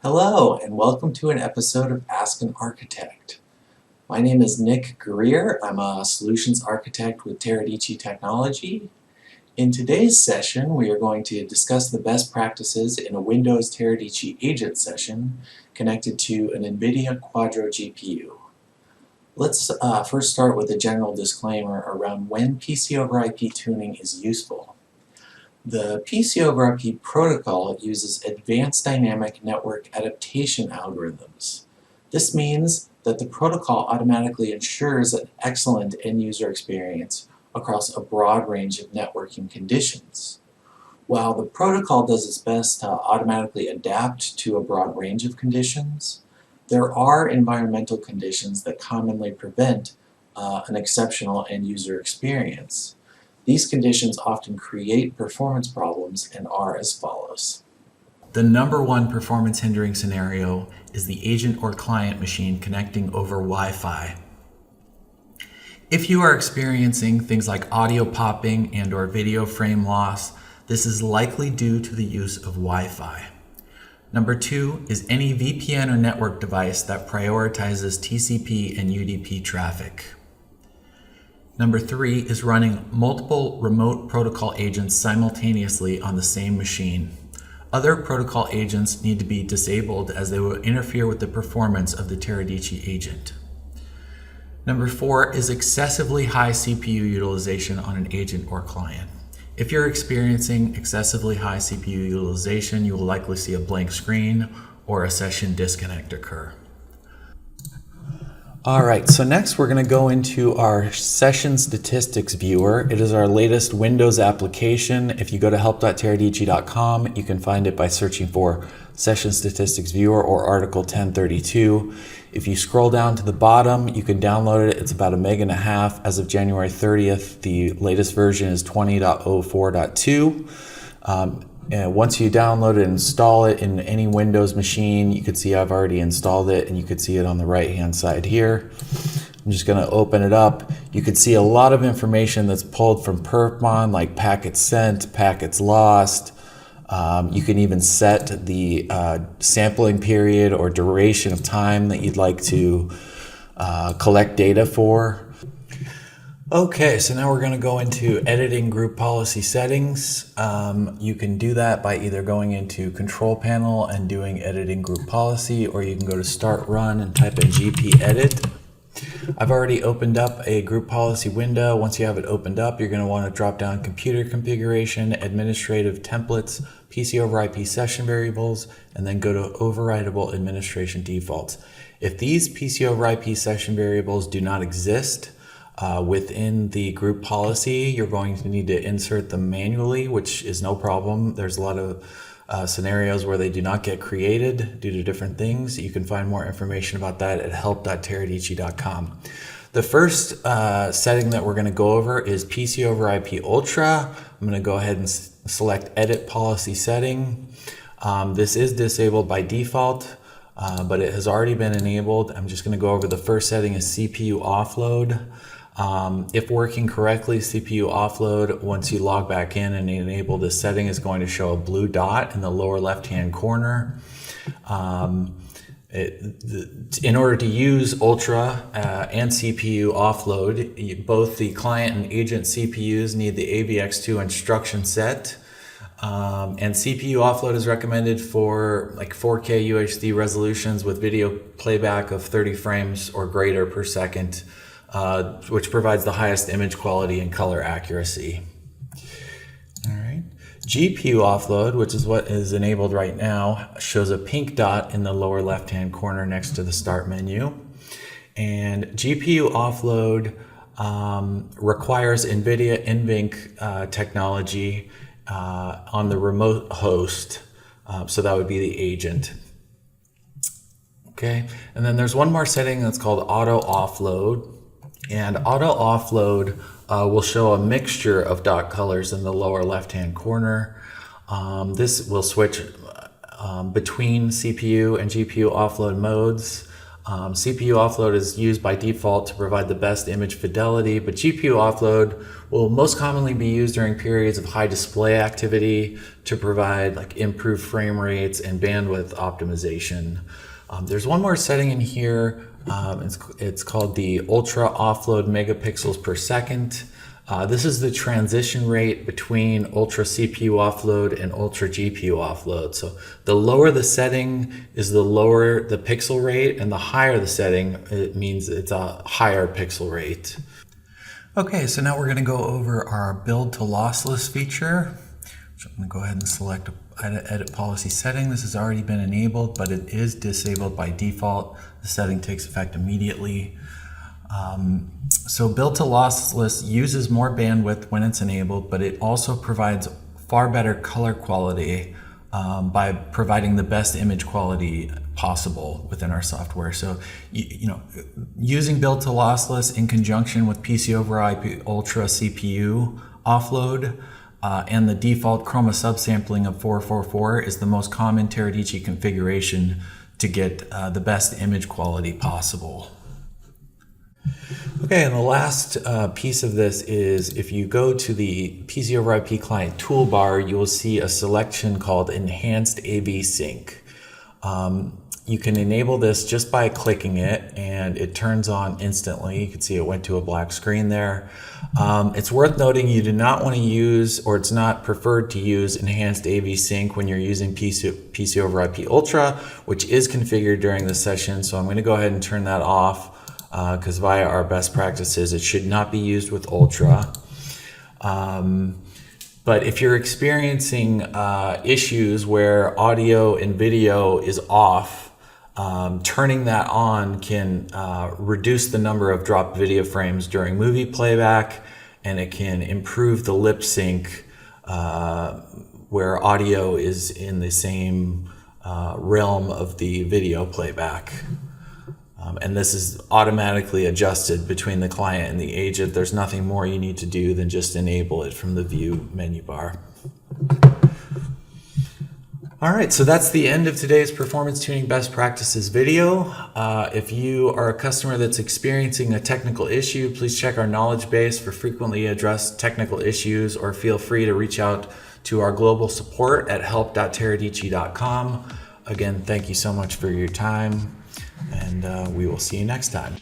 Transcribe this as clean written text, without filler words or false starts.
Hello, and welcome to an episode of Ask an Architect. My name is Nick Greer. I'm a solutions architect with Teradici Technology. In today's session, we are going to discuss the best practices in a Windows Teradici agent session connected to an NVIDIA Quadro GPU. Let's first start with a general disclaimer around when PC over IP tuning is useful. The PC over IP protocol uses advanced dynamic network adaptation algorithms. This means that the protocol automatically ensures an excellent end-user experience across a broad range of networking conditions. While the protocol does its best to automatically adapt to a broad range of conditions, there are environmental conditions that commonly prevent an exceptional end-user experience. These conditions often create performance problems and are as follows. The number one performance hindering scenario is the agent or client machine connecting over Wi-Fi. If you are experiencing things like audio popping and or video frame loss, this is likely due to the use of Wi-Fi. Number two is any VPN or network device that prioritizes TCP and UDP traffic. Number three is running multiple remote protocol agents simultaneously on the same machine. Other protocol agents need to be disabled as they will interfere with the performance of the Teradici agent. Number four is excessively high CPU utilization on an agent or client. If you're experiencing excessively high CPU utilization, you will likely see a blank screen or a session disconnect occur. All right, so next we're going to go into our session statistics viewer. It is our latest Windows application. If you go to help.teradici.com, you can find it by searching for session statistics viewer or article 1032. If you scroll down to the bottom, you can download it. It's about 1.5 MB as of January 30th. The latest version is 20.04.2. And once you download it and install it in any Windows machine, you can see I've already installed it, and you can see it on the right hand side here. I'm just going to open it up. You can see a lot of information that's pulled from Perfmon, like packets sent, packets lost. You can even set the sampling period or duration of time that you'd like to collect data for. Okay, so now we're going to go into editing group policy settings. You can do that by either going into Control Panel and doing editing group policy, or you can go to Start Run and type in GP Edit. I've already opened up a group policy window. Once you have it opened up, you're going to want to drop down Computer Configuration, Administrative Templates, PC over IP Session Variables, and then go to Overridable Administration Defaults. If these PC over IP Session Variables do not exist, within the group policy, you're going to need to insert them manually, which is no problem. There's a lot of scenarios where they do not get created due to different things. You can find more information about that at help.teradici.com. The first setting that we're going to go over is PC over IP Ultra. I'm going to go ahead and select Edit Policy Setting. This is disabled by default, but it has already been enabled. I'm just going to go over the first setting is CPU offload. If working correctly, CPU offload, once you log back in and enable this setting, is going to show a blue dot in the lower left-hand corner. In order to use Ultra and CPU offload, both the client and agent CPUs need the AVX2 instruction set. And CPU offload is recommended for like 4K UHD resolutions with video playback of 30 frames or greater per second. Which provides the highest image quality and color accuracy. All right. GPU offload, which is what is enabled right now, shows a pink dot in the lower left-hand corner next to the Start menu. And GPU offload requires NVIDIA NVENC technology on the remote host, so that would be the agent. Okay, and then there's one more setting that's called auto offload. And auto offload will show a mixture of dot colors in the lower left-hand corner. This will switch between CPU and GPU offload modes. CPU offload is used by default to provide the best image fidelity, but GPU offload will most commonly be used during periods of high display activity to provide like improved frame rates and bandwidth optimization. There's one more setting in here. It's called the ultra offload megapixels per second. This is the transition rate between ultra CPU offload and ultra GPU offload. So the lower the setting is the lower the pixel rate, and the higher the setting, it means it's a higher pixel rate. Okay, so now we're going to go over our Build-to-Lossless feature. So I'm going to go ahead and select edit policy setting. This has already been enabled, but it is disabled by default. The setting takes effect immediately. So Build-to-Lossless uses more bandwidth when it's enabled, but it also provides far better color quality by providing the best image quality possible within our software. So, using Build-to-Lossless in conjunction with PCoIP Ultra CPU offload and the default chroma subsampling of 444 is the most common Teradici configuration to get the best image quality possible. Okay, and the last piece of this is if you go to the PCoIP client toolbar, you will see a selection called Enhanced AV Sync. You can enable this just by clicking it, and it turns on instantly. You can see it went to a black screen there. It's worth noting you do not want to use, or it's not preferred to use, Enhanced AV Sync when you're using PCoIP Ultra, which is configured during the session. So I'm going to go ahead and turn that off because via our best practices, it should not be used with Ultra. But if you're experiencing issues where audio and video is off, turning that on can reduce the number of dropped video frames during movie playback, and it can improve the lip sync where audio is in the same realm of the video playback. And this is automatically adjusted between the client and the agent. There's nothing more you need to do than just enable it from the view menu bar. All right, so that's the end of today's Performance Tuning Best Practices video. If you are a customer that's experiencing a technical issue, please check our knowledge base for frequently addressed technical issues, or feel free to reach out to our global support at help.teradici.com. Again, thank you so much for your time, and we will see you next time.